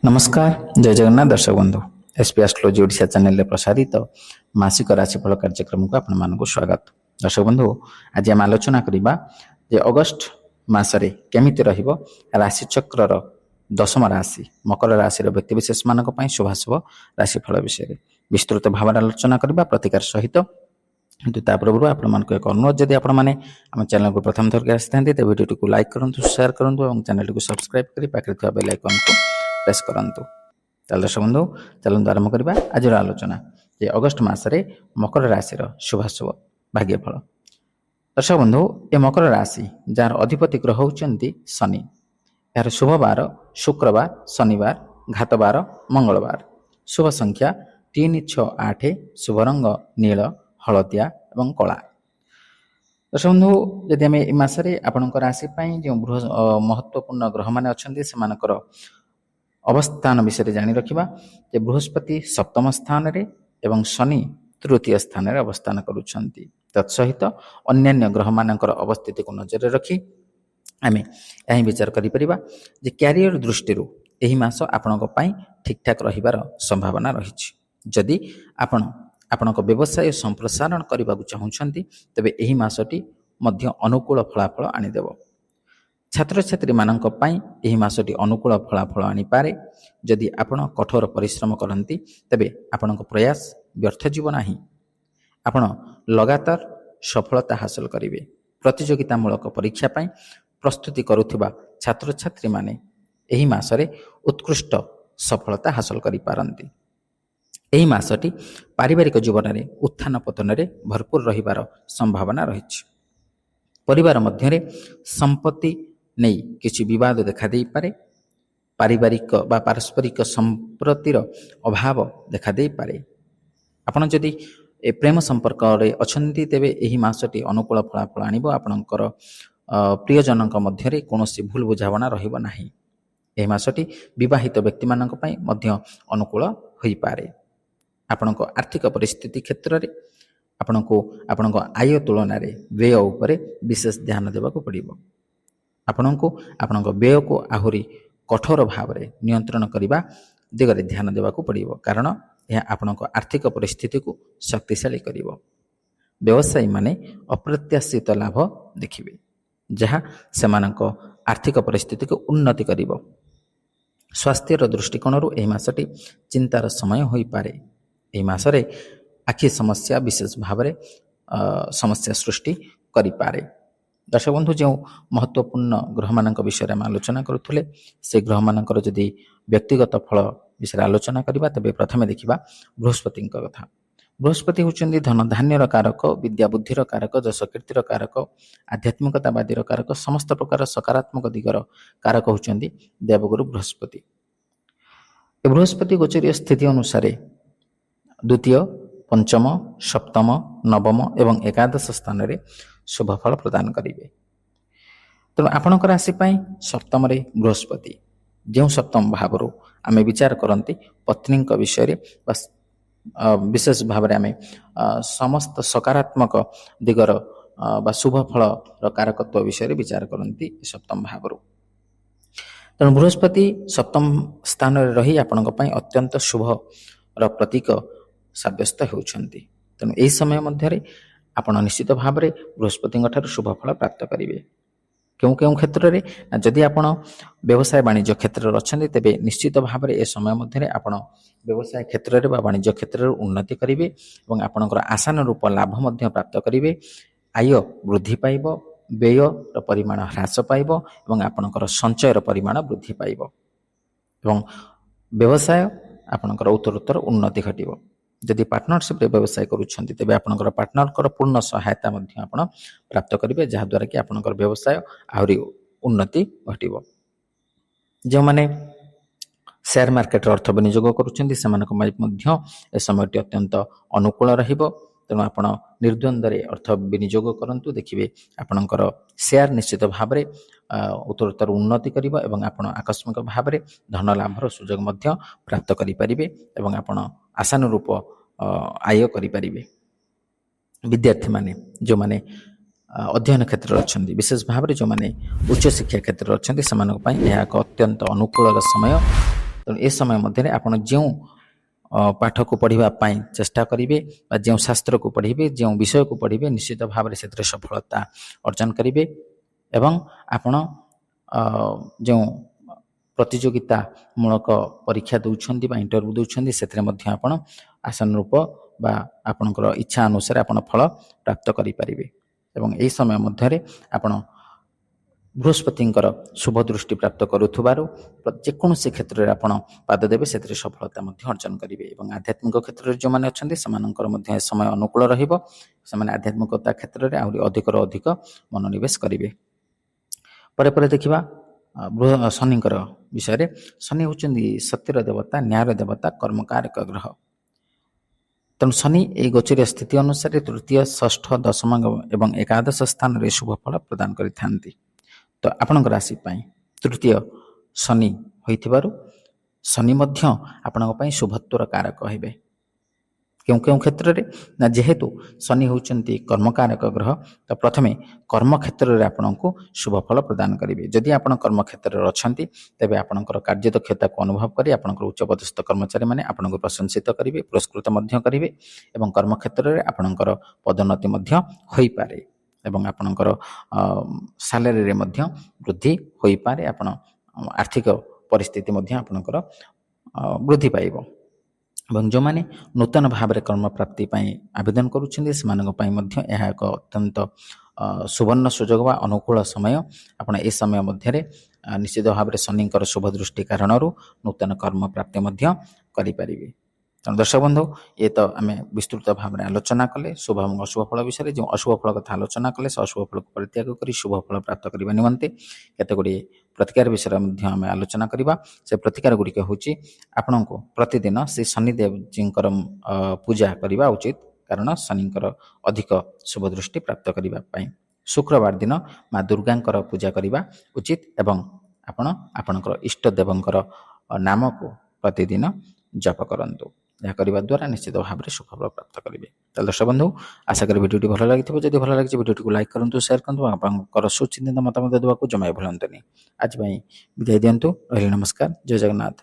नमस्कार जय जगन्नाथ दर्शक बंधु एसपी एस्ट्रोलॉजी ओडिशा चैनल रे प्रसारित मासिक राशिफल कार्यक्रम को आपण मानक स्वागत। दर्शक बंधु आज आम आलोचना करबा जे अगस्त मासरे केमिति रहिबो राशि चक्रर दशम राशि मकर राशि व्यक्ति विशेष मानक पई शुभाशुभ राशिफल विषय विस्तृत भाव आलोचना करबा प्रतिकार सहित किंतु ता पूर्व आपण मानक एक अनुरोध जदि आपण माने हम चैनल को प्रथम थर के आस्थांती तो वीडियो को लाइक करंतु शेयर करंतु और चैनल को सब्सक्राइब करी पाखरे थिबा बेल आइकन को प्रेस करंतु। दर्शक बंधु चलନ୍ତୁ आरंभ करबा आज आलोचना जे अगस्त मासरे मकर राशि शुभाशुभ भाग्यफल। दर्शक बंधु ए मकर राशि जार अधिपति ग्रह होचंती शनि, यार शुभ बार शुक्रवार शनिवार घातवार मंगलवार, शुभ संख्या 3 6 8, शुभ रंग नील हलदिया एवं कला। दर्शक बंधु यदि आम मसरे आपण राशि जो महत्वपूर्ण ग्रह मैंने अच्छा अवस्थान विषय जानी रखिबा जे बृहस्पति सप्तम स्थान रे एवं शनि तृतीय स्थान रे अवस्थान करुछंती। तत्सहित अन्यान्य ग्रह मानकर अवस्थिति को नजर रखी आमे यही विचार करि परिबा जे कैरियर दृष्टि एही मास आपणक पई ठीक ठाक रहिबार संभावना रहिछि। जदि आपणक व्यवसाय संप्रसारण करबा चाहूछंती तबे एही मासटी मध्य अनुकूल फलाफल आनिदेव। छात्र छात्री मानक पई एही मासटी अनुकूल फलाफल आनी पारे। जदि आपण कठोर परिश्रम करंती तबे आपणक प्रयास व्यर्थ जीव नाही, आपण लगातार सफलता हासिल करिवे। प्रतियोगितामूलक परीक्षा पई प्रस्तुति करुथिबा छात्र छात्री माने एही मासरे उत्कृष्ट सफलता हासिल करि पारंती। एही मासटी पारिवारिक जीवन रे उत्थान पतन रे भरपूर रहिबार संभावना रहिछि। परिवार मध्यरे संपत्ति नहीं किसी विवाद देखा दे पारे। पारिवारिक बा पारस्परिक संप्रतिर अभाव देखा दे पारे। आपण जदि प्रेम संपर्क रे अछंती तेबे एही मासटी अनुकूल फलाफल आनिबो। आपणकर प्रियजनक मध्यरे कोनोसी भूल बुझावना रहिबो नाही। एही मासटी विवाहित व्यक्ति मानक पई मध्य अनुकूल होई पारे। आपणक आर्थिक परिस्थिति क्षेत्र रे आपणक आय तुलना रे व्यय उपरे विशेष ध्यान देबाको पड़िबो। आपणक व्यय को आहुरी कठोर भाव में नियंत्रण करने दिगरे ध्यान देवाक पड़ो, कारण यह आपणक आर्थिक परिस्थिति को शक्तिशाली करिवो। व्यवसायी माने अप्रत्याशित लाभ देखिबे जहाँ सेमानक आर्थिक परिस्थिति को उन्नति करिवो। स्वास्थ्यर दृष्टिकोण एही मासटी चिंतार समय होई पारे। एही मासरे आखि समस्या विशेष भाव में समस्या सृष्टि करि पारे। दर्शक बंधु जो महत्वपूर्ण ग्रह मानक विषय में आलोचना करुले से ग्रह मानकर जदि व्यक्तिगत फल विषय आलोचना करबा तबे प्रथमे देखिबा बृहस्पति कथा। बृहस्पति होचंदी धन धान्यर कारक, विद्या बुद्धिर कारक, जश कीर्तिर कारक, आध्यात्मिकतावादीर कारक, समस्त प्रकार सकारात्मक दिगर कारक होचंदी देवगुरु बृहस्पति। ए बृहस्पति गोचरीय स्थिति अनुसार द्वितीय पंचम सप्तम नवम एवं एकादश स्थान रे शुभ फल प्रदान करेंगे। तेणु आपणक राशि सप्तम रे बृहस्पति जो सप्तम भाव आम विचार करती पत्नी विषय विशेष भाव में आम समस्त सकारात्मक दिगर बा शुभ फल कारकत्व विषय विचार करती सप्तम भाव। तेणु बृहस्पति सप्तम स्थान रे रही आपणक अत्यंत शुभ प्रतीक सब्यस्त होउछंती। तेणु यही समय मध्य आपण निश्चित भाव में बृहस्पति शुभ फल प्राप्त करेंगे। क्यों क्यों क्षेत्र में जदि आपण व्यवसाय वाणिज्य क्षेत्र में अच्छा तेरे निश्चित भाव में ए समय मध्य आपण व्यवसाय क्षेत्र में वाणिज्य क्षेत्र में उन्नति करेंगे और आपणकर आसान रूप लाभ मध्य प्राप्त करेंगे। आय वृद्धि पाइब, व्यय परिमाण ह्रास पाइब और आपणकर संचयर परिमाण वृद्धि पाइब और व्यवसाय आपणकर उत्तरोत्तर उन्नति घटिब। जदि पार्टनरशिप रे व्यवसाय करुछंती तेबे आपनकर पार्टनरकर पूर्ण सहायता मध्य आपण प्राप्त करिवे, जहा द्वारा कि आपनकर व्यवसाय आहुरी उन्नति घटिबो। जो माने शेयर मार्केट अर्थ विनियोग करुछंती सेमानक मध्य ए समयटी अत्यंत अनुकूल रहिबो। तेणु आपण निर्द्वंद्व रे अर्थ विनियोग करंतु, देखिबे आपनकर शेयर निश्चित भाव में उत्तरोत्तर उन्नति करिबो एवं आपण आकस्मिक भाव में धन लाभर सुजोग मध्य प्राप्त करि परिबे एवं आपण आसान रूप आय करि परिबे। विद्यार्थी माने जो माने अध्ययन क्षेत्र अच्छा विशेष भाव में जो माने उच्च शिक्षा क्षेत्र अच्छा से एक अत्यंत अनुकूल समय ତେଣୁ ଏ ସମୟ ମଧ୍ୟରେ ଆପଣ ଯେଉଁ ପାଠକୁ ପଢ଼ିବା ପାଇଁ ଚେଷ୍ଟା କରିବେ ବା ଯେଉଁ ଶାସ୍ତ୍ରକୁ ପଢ଼ିବେ ଯେଉଁ ବିଷୟକୁ ପଢ଼ିବେ ନିଶ୍ଚିତ ଭାବରେ ସେଥିରେ ସଫଳତା ଅର୍ଜନ କରିବେ ଏବଂ ଆପଣ ଯେଉଁ ପ୍ରତିଯୋଗିତା ମୂଳକ ପରୀକ୍ଷା ଦେଉଛନ୍ତି ବା ଇଣ୍ଟରଭ୍ୟୁ ଦେଉଛନ୍ତି ସେଥିରେ ମଧ୍ୟ ଆପଣ ଆଶାନୁରୂପ ବା ଆପଣଙ୍କର ଇଚ୍ଛା ଅନୁସାରେ ଆପଣ ଫଳ ପ୍ରାପ୍ତ କରିପାରିବେ ଏବଂ ଏହି ସମୟ ମଧ୍ୟରେ ଆପଣ ବୃହସ୍ପତିଙ୍କର ଶୁଭ ଦୃଷ୍ଟି ପ୍ରାପ୍ତ କରୁଥିବାରୁ ଯେକୌଣସି କ୍ଷେତ୍ରରେ ଆପଣ ପାଦ ଦେବେ ସେଥିରେ ସଫଳତା ମଧ୍ୟ ଅର୍ଜନ କରିବେ ଏବଂ ଆଧ୍ୟାତ୍ମିକ କ୍ଷେତ୍ରରେ ଯେଉଁମାନେ ଅଛନ୍ତି ସେମାନଙ୍କର ମଧ୍ୟ ଏ ସମୟ ଅନୁକୂଳ ରହିବ। ସେମାନେ ଆଧ୍ୟାତ୍ମିକତା କ୍ଷେତ୍ରରେ ଆହୁରି ଅଧିକରୁ ଅଧିକ ମନୋନିବେଶ କରିବେ। ପରେ ଦେଖିବା ଶନିଙ୍କର ବିଷୟରେ। ଶନି ହେଉଛନ୍ତି ସତ୍ୟର ଦେବତା, ନ୍ୟାୟର ଦେବତା, କର୍ମକାରକ ଗ୍ରହ। ତେଣୁ ଶନି ଏହି ଗୋଚରୀୟ ସ୍ଥିତି ଅନୁସାରେ ତୃତୀୟ, ଷଷ୍ଠ, ଦଶମ ଏବଂ ଏକାଦଶ ସ୍ଥାନରେ ଶୁଭ ଫଳ ପ୍ରଦାନ କରିଥାନ୍ତି। ତ ଆପଣଙ୍କ ରାଶି ପାଇଁ ତୃତୀୟ ଶନି ହୋଇଥିବାରୁ ଶନି ମଧ୍ୟ ଆପଣଙ୍କ ପାଇଁ ଶୁଭତ୍ୱର କାରକ ହେବେ। କେଉଁ କ୍ଷେତ୍ରରେ ନା ଯେହେତୁ ଶନି ହେଉଛନ୍ତି କର୍ମକାରକ ଗ୍ରହ ତ ପ୍ରଥମେ କର୍ମକ୍ଷେତ୍ରରେ ଆପଣଙ୍କୁ ଶୁଭ ଫଳ ପ୍ରଦାନ କରିବେ। ଯଦି ଆପଣ କର୍ମକ୍ଷେତ୍ରରେ ଅଛନ୍ତି ତେବେ ଆପଣଙ୍କର କାର୍ଯ୍ୟଦକ୍ଷତାକୁ ଅନୁଭବ କରି ଆପଣଙ୍କର ଉଚ୍ଚପଦସ୍ଥ କର୍ମଚାରୀମାନେ ଆପଣଙ୍କୁ ପ୍ରଶଂସିତ କରିବେ, ପୁରସ୍କୃତ ମଧ୍ୟ କରିବେ ଏବଂ କର୍ମକ୍ଷେତ୍ରରେ ଆପଣଙ୍କର ପଦୋନ୍ନତି ମଧ୍ୟ ହୋଇପାରେ ଏବଂ ଆପଣଙ୍କର ସାଲାରୀରେ ମଧ୍ୟ ବୃଦ୍ଧି ହୋଇପାରେ। ଆପଣ ଆର୍ଥିକ ପରିସ୍ଥିତି ମଧ୍ୟ ଆପଣଙ୍କର ବୃଦ୍ଧି ପାଇବ ଏବଂ ଯେଉଁମାନେ ନୂତନ ଭାବରେ କର୍ମପ୍ରାପ୍ତି ପାଇଁ ଆବେଦନ କରୁଛନ୍ତି ସେମାନଙ୍କ ପାଇଁ ମଧ୍ୟ ଏହା ଏକ ଅତ୍ୟନ୍ତ ସୁବର୍ଣ୍ଣ ସୁଯୋଗ ବା ଅନୁକୂଳ ସମୟ। ଆପଣ ଏ ସମୟ ମଧ୍ୟରେ ନିଶ୍ଚିତ ଭାବରେ ଶନିଙ୍କର ଶୁଭ ଦୃଷ୍ଟି କାରଣରୁ ନୂତନ କର୍ମପ୍ରାପ୍ତି ମଧ୍ୟ କରିପାରିବେ। ତେଣୁ ଦର୍ଶକ ବନ୍ଧୁ, ଏ ତ ଆମେ ବିସ୍ତୃତ ଭାବରେ ଆଲୋଚନା କଲେ ଶୁଭ ଏବଂ ଅଶୁଭ ଫଳ ବିଷୟରେ। ଯେଉଁ ଅଶୁଭ ଫଳ କଥା ଆଲୋଚନା କଲେ ସେ ଅଶୁଭ ଫଳକୁ ପରିତ୍ୟାଗ କରି ଶୁଭ ଫଳ ପ୍ରାପ୍ତ କରିବା ନିମନ୍ତେ କେତେଗୁଡ଼ିଏ ପ୍ରତିକାର ବିଷୟରେ ମଧ୍ୟ ଆମେ ଆଲୋଚନା କରିବା। ସେ ପ୍ରତିକାର ଗୁଡ଼ିକ ହେଉଛି ଆପଣଙ୍କୁ ପ୍ରତିଦିନ ଶ୍ରୀ ଶନିଦେବଜୀଙ୍କର ପୂଜା କରିବା ଉଚିତ, କାରଣ ଶନିଙ୍କର ଅଧିକ ଶୁଭ ଦୃଷ୍ଟି ପ୍ରାପ୍ତ କରିବା ପାଇଁ। ଶୁକ୍ରବାର ଦିନ ମା ଦୁର୍ଗାଙ୍କର ପୂଜା କରିବା ଉଚିତ ଏବଂ ଆପଣ ଆପଣଙ୍କର ଇଷ୍ଟ ଦେବଙ୍କର ନାମକୁ ପ୍ରତିଦିନ ଜପ କରନ୍ତୁ। ଏହା କରିବା ଦ୍ୱାରା ନିଶ୍ଚିତ ଭାବରେ ସୁଫଳ ପ୍ରାପ୍ତ କରିବେ। ତାହେଲେ ଦର୍ଶକ ବନ୍ଧୁ, ଆଶା କରି ଭିଡ଼ିଓଟି ଭଲ ଲାଗିଥିବ। ଯଦି ଭଲ ଲାଗିଛି ଭିଡ଼ିଓଟିକୁ ଲାଇକ୍ କରନ୍ତୁ, ସେୟାର କରନ୍ତୁ ଏବଂ ଆପଣଙ୍କର ସୁଚିନ୍ତିତ ମତାମତ ଦେବାକୁ ଜମାଇ ଭୁଲନ୍ତୁନି। ଆଜି ପାଇଁ ବିଦାୟ ଦିଅନ୍ତୁ। ରହିଲି, ନମସ୍କାର, ଜୟ ଜଗନ୍ନାଥ।